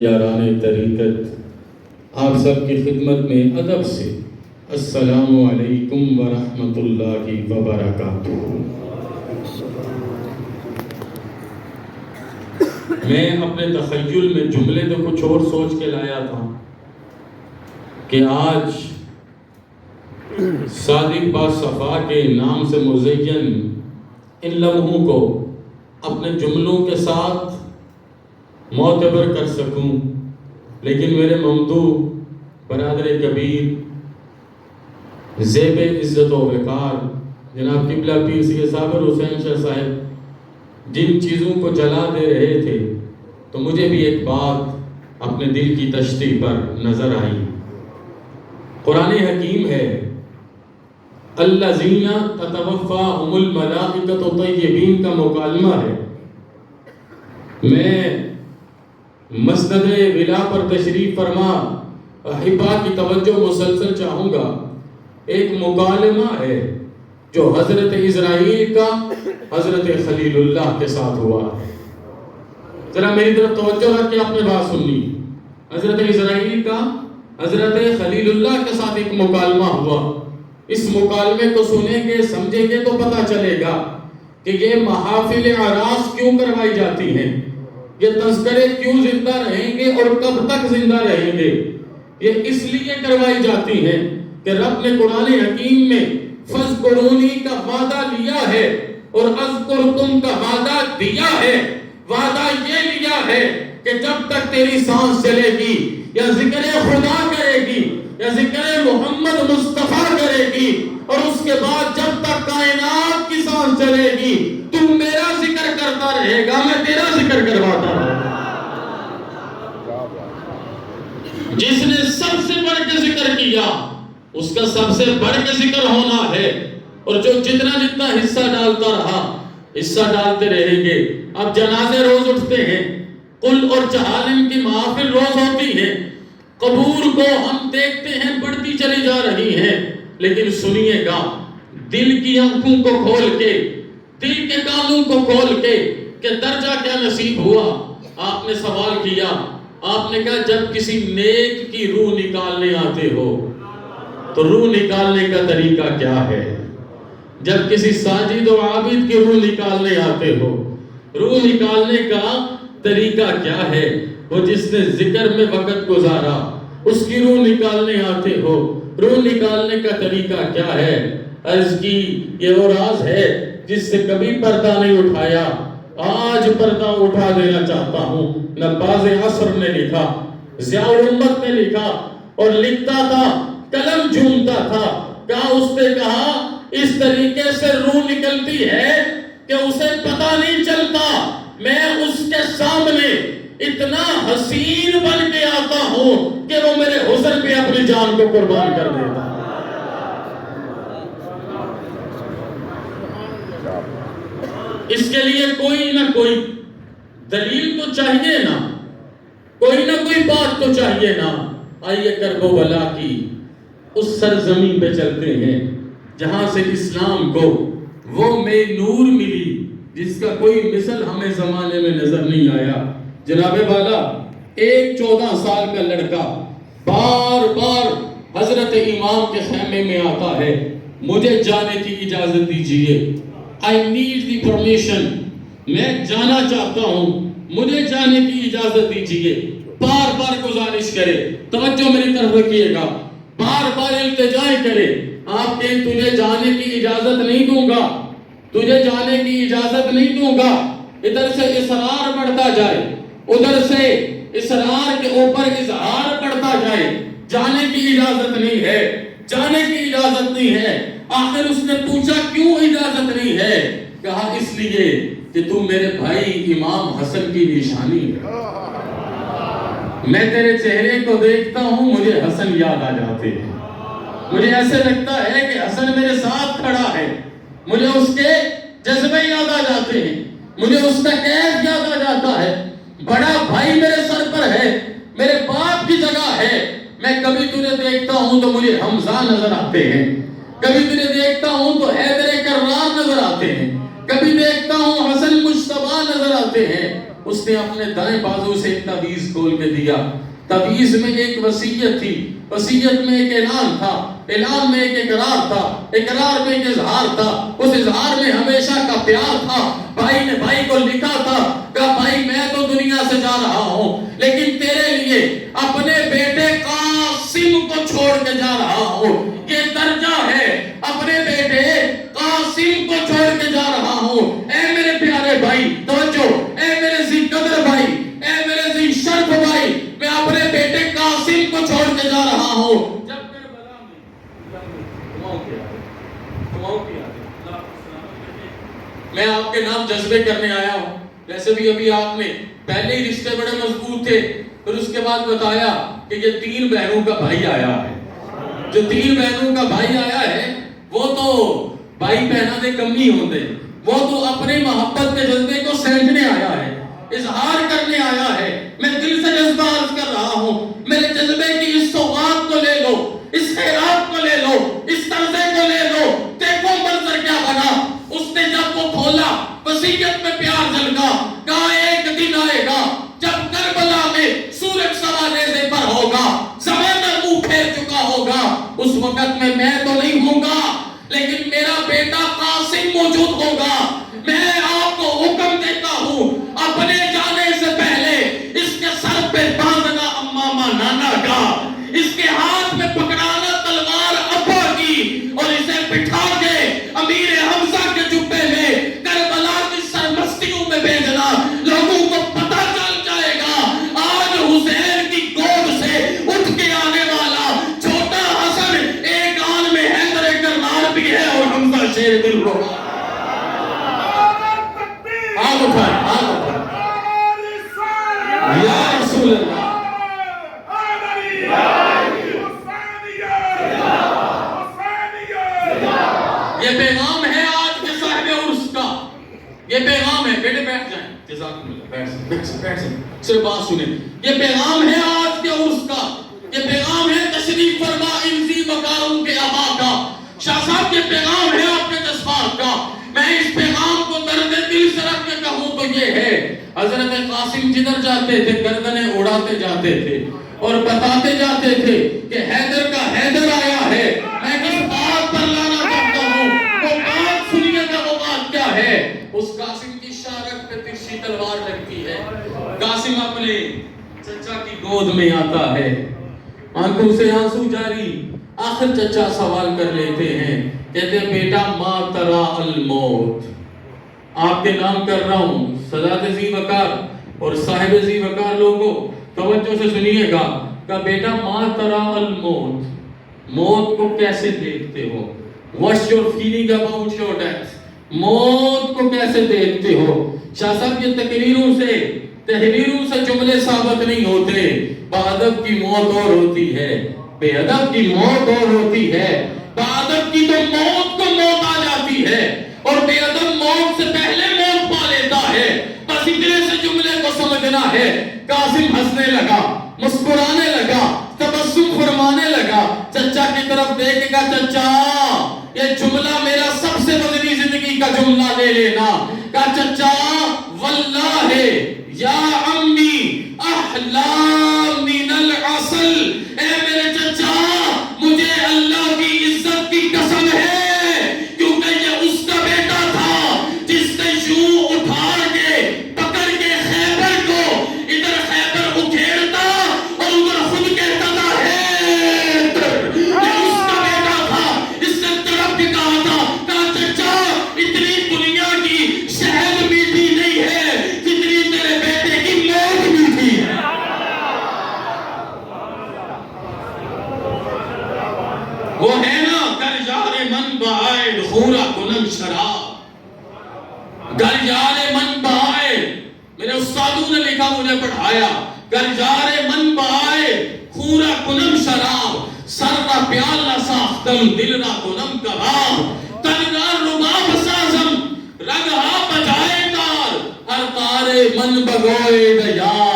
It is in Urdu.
یاران طریقت آپ سب کی خدمت میں ادب سے السلام علیکم ورحمۃ اللہ وبرکاتہ۔ میں اپنے تخیل میں جملے تو کچھ اور سوچ کے لایا تھا کہ آج صادق باصفا کے نام سے مزین ان لمحوں کو اپنے جملوں کے ساتھ معتبر کر سکوں، لیکن میرے ممدوح برادر کبیر زیب عزت و وقار جناب قبلہ پیر سید صابر حسین شاہ صاحب جن چیزوں کو جلا دے رہے تھے تو مجھے بھی ایک بات اپنے دل کی تشریح پر نظر آئی۔ قرآن حکیم ہے الذین تتوفاہم الملائکۃ طیبین کا مکالمہ ہے۔ میں مسند ولا پر تشریف فرما احبا کی توجہ مسلسل چاہوں گا۔ ایک مکالمہ ہے جو حضرت اسرائیل کا حضرت خلیل اللہ کے ساتھ ہوا ہے۔ ذرا میری طرف توجہ رکھ کے آپ نے بات سننی۔ حضرت اسرائیل کا حضرت خلیل اللہ کے ساتھ ایک مکالمہ ہوا۔ اس مکالمے کو سنیں گے سمجھیں گے تو پتہ چلے گا کہ یہ محافل اعراس کیوں کروائی جاتی ہیں، یہ تذکرے کیوں زندہ رہیں گے اور کب تک زندہ رہیں گے۔ یہ اس لیے کروائی جاتی ہیں کہ رب نے قرآن حکیم میں فَاذْكُرُونِی کا وعدہ لیا ہے اور اذکرکم کا وعدہ دیا ہے۔ وعدہ یہ لیا ہے کہ جب تک تیری سانس چلے گی یا ذکر خدا کرے گی یا ذکر محمد مصطفیٰ کرے گی اور اس کے بعد جب تک کائنات کی سانس چلے گی تو میرا ذکر کرتا رہے گا، میں تیرا ذکر کرواتا رہوں گا۔ جس نے سب سے بڑھ کے ذکر کیا اس کا سب سے بڑھ کے ذکر ہونا ہے، اور جو جتنا حصہ ڈالتا رہا حصہ ڈالتے رہیں گے۔ اب جنازے روز اٹھتے ہیں، قل اور جہالم کی محافل روز ہوتی ہیں، قبور کو ہم دیکھتے ہیں بڑھتی چلی جا رہی ہیں، لیکن سنیے گا دل کی آنکھوں کو کھول کے، دل کے کانوں کو کھول کے کہ درجہ کیا نصیب ہوا۔ آپ نے سوال کیا، آپ نے کہا جب کسی نیک کی روح نکالنے آتے ہو تو روح نکالنے کا طریقہ کیا ہے؟ جب کسی ساجد و عابد کی روح نکالنے آتے ہو، روح نکالنے کا طریقہ کیا ہے؟ وہ جس نے ذکر میں وقت گزارا اس کی روح نکالنے آتے ہو، روح نکالنے کا طریقہ کیا ہے؟ عرض کی یہ وہ راز ہے جس سے کبھی پردہ نہیں اٹھایا، آج پردہ اٹھا دینا چاہتا ہوں۔ نباز عصر نے لکھا، ضیاء الامت نے لکھا، اور لکھتا تھا قلم جھومتا تھا، کہا اس نے کہا اس طریقے سے روح نکلتی ہے کہ اسے پتہ نہیں چلتا، میں اس کے سامنے اتنا حسین بن کے آتا ہوں کہ وہ میرے حسن پہ اپنی جان کو قربان کر دیتا۔ اس کے لیے کوئی نہ کوئی دلیل تو چاہیے نا، کوئی نہ کوئی بات تو چاہیے نا۔ آئیے کرب و بلا کی اس سرزمین پہ چلتے ہیں جہاں سے اسلام کو وہ میں نور ملی جس کا کوئی مثل ہمیں زمانے میں نظر نہیں آیا۔ جناب والا، ایک 14 سال کا لڑکا بار بار حضرت امام کے خیمے میں آتا ہے، مجھے جانے کی اجازت دیجئے، I need the permission، میں جانا چاہتا ہوں، مجھے جانے کی اجازت دیجئے۔ بار بار گزارش کرے، توجہ میری طرف رکھیے گا، بار بار التجائے کرے، آپ کہیں تجھے جانے کی اجازت نہیں دوں گا، تجھے جانے کی اجازت نہیں دوں گا۔ ادھر سے اصرار بڑھتا جائے، ادھر سے اصرار کے اوپر اظہار بڑھتا جائے، جانے کی اجازت نہیں ہے، جانے کی اجازت نہیں ہے۔ آخر اس نے پوچھا کیوں اجازت نہیں ہے؟ کہا اس لیے کہ تم میرے بھائی امام حسن کی نشانی ہے، میں تیرے چہرے کو دیکھتا ہوں مجھے حسن یاد آ جاتے ہیں، مجھے ایسے لگتا ہے کہ حسن میرے ساتھ کھڑا ہے، مجھے اس کے جذبے یاد آ جاتے ہیں، مجھے اس کا کیف یاد آ جاتا ہے، بڑا بھائی میرے سر پر ہے، میرے باپ کی جگہ ہے۔ میں کبھی تجھے دیکھتا ہوں تو مجھے حمزہ نظر آتے ہیں، کبھی تجھے دیکھتا ہوں تو حیدر کرار نظر آتے ہیں، کبھی دیکھتا ہوں حسن مجتبیٰ نظر آتے ہیں، اس نے اپنے دائیں بازو سے ایک تعویذ کھول کے دیا. تعویذ میں ایک وصیت تھی، وصیت میں ایک اعلان تھا، اعلان میں ایک اقرار تھا، اقرار میں ایک اظہار تھا، اس اظہار میں ہمیشہ کا پیار تھا. بھائی نے بھائی کو لکھا تھا، کہا بھائی میں تو دنیا سے جا رہا ہوں لیکن تیرے لیے اپنے بیٹے قاسم کو چھوڑ کے جا رہا ہوں. یہ درجہ ہے، اپنے بیٹے قاسم کو چھوڑ کے جا رہا ہوں. اے میرے پیارے بھائی توجہ، اے میرے ذی قدر بھائی، اے میرے ذی شرف بھائی، میں اپنے بیٹے قاسم کو چھوڑ کے جا رہا ہوں. جب کربلا میں آپ کے نام جذبے کرنے آیا ہوں. ویسے بھی ابھی آپ نے پہلے ہی رشتے بڑے مضبوط تھے، پھر اس کے بعد بتایا کہ یہ 3 بہنوں کا بھائی آیا ہے. جو 3 بہنوں کا بھائی آیا ہے وہ تو بھائی بہنوں دے کمی ہوندے، وہ تو اپنے محبت کے جذبے کو سینچنے آیا ہے، اظہار کرنے آیا ہے. میں دل سے جذبہ عرض کر رہا ہوں، میرے جذبے کی اس سوغات کو لے لو، اس خیرات کو لے لو، اس طرزے کو لے لو. دیکھو منظر کیا بنا. اس نے جب وہ کھولا وصیت میں پیار جھلکا، کہا ایک دن آئے گا جب کربلا میں سورج سوا نیزے پر ہوگا، زمانہ منہ پھیر چکا ہوگا. اس وقت میں تو نہیں ہوں گا لیکن میرا بیٹا قاسم موجود ہوگا. میں آپ کو حکم دیتا ہوں اپنے جانے سے پہلے اس کے سر پہ باندھنا امامہ نانا کا، اس کے ہاتھ میں پکڑانا تلوار ابا کی، اور اسے بٹھا کے امیر حمزہ کے جبے میں کربلا کی سرمستیوں میں بھیجنا. لوگوں کو پتہ چل جائے گا آج حسین کی گود سے اٹھ کے آنے والا چھوٹا حسن ایک آن میں حیدر کرنار بھی ہے اور حمزہ شیر دل رو. آگ اٹھائے، آگ اٹھائے یا رسول اللہ. یہ پیغام ہے آج کے صاحب عرس کا، یہ پیغام ہے. بیٹے بیٹھ جائیں، جزاکم اللہ، بیٹھ جائیں، صرف بات سنیں. یہ پیغام ہے آج کے عرس کا، یہ پیغام ہے تشریف فرما انزی وقاروں کے آبا کا. شاہ صاحب یہ پیغام ہے آپ کے جذبات کا. میں اس پیغام کو درد دل سے رکھ کے کہوں تو یہ ہے، حضرت قاسم جدھر جاتے تھے گردنیں اڑاتے جاتے تھے اور بتاتے جاتے تھے کہ حیدر کا حیدر آیا ہے. میں کس بات پر لانا چاہتا ہوں، وہ بات سنیے گا. وہ بات کیا ہے؟ اس قاسم کی شارک پہ ترچھی تلوار لگتی ہے. قاسم اپنے چچا کی گود میں آتا ہے، آنکھوں سے آنسو جاری. آخر چچا سوال کر لیتے ہیں، کہتے ہیں بیٹا ما ترا الموت. آپ کے نام کر رہا ہوں سادات ذی وقار اور صاحب ذی وقار لوگوں توجہ سے سنیے گا. کہ بیٹا ما ترا الموت، موت کو کیسے دیکھتے ہو؟ What's your feeling about your death؟ موت کو کیسے دیکھتے ہو؟ شاہ صاحب یہ تحریروں سے جملے ثابت نہیں ہوتے. بادب کی موت اور ہوتی ہے، بے ادب کی موت اور ہوتی ہے. بادب کی تو موت کو موت آ جاتی ہے اور بے ادب موت سے پہلے موت پا لیتا ہے. بس اتنے سے جملے کو سمجھنا ہے. قاسم ہنسنے لگا، مسکرانے لگا، تبسم فرمانے لگا. چچا کی طرف دیکھے گا، چچا یہ جملہ میرا سب سے بدنی زندگی کا جملہ لے لینا. کہا چچا واللہ یا امی احلام من العسل. اے میرے چچا مجھے اللہ کی عزت کی قسم ہے، کیونکہ یہ اس کا بیٹا تھا جس نے یوں اٹھا کے پکڑ کے خیبر کو ادھر خیبر اکھیڑتا اور ادھر خود کہتا تھا حیدر. یہ اس کا بیٹا تھا، اس نے تڑپ کے کہا تھا. کہا چچا اتنی دنیا کی شہد میٹھی نہیں ہے جتنی تیرے بیٹے کی موت میٹھی ہے. وہ ہے نا گر یار من بہائے خورا کنم شراب. گر یار من بہائے، میرے استادوں نے لکھا، مجھے پڑھایا. گر یار من بہائے خورا کنم شراب، سر را پیالہ ساختم دل را کنم کباب. تنگار رباب سازم رگہا بجائے تار، ہر تارے من بگوئے دیار.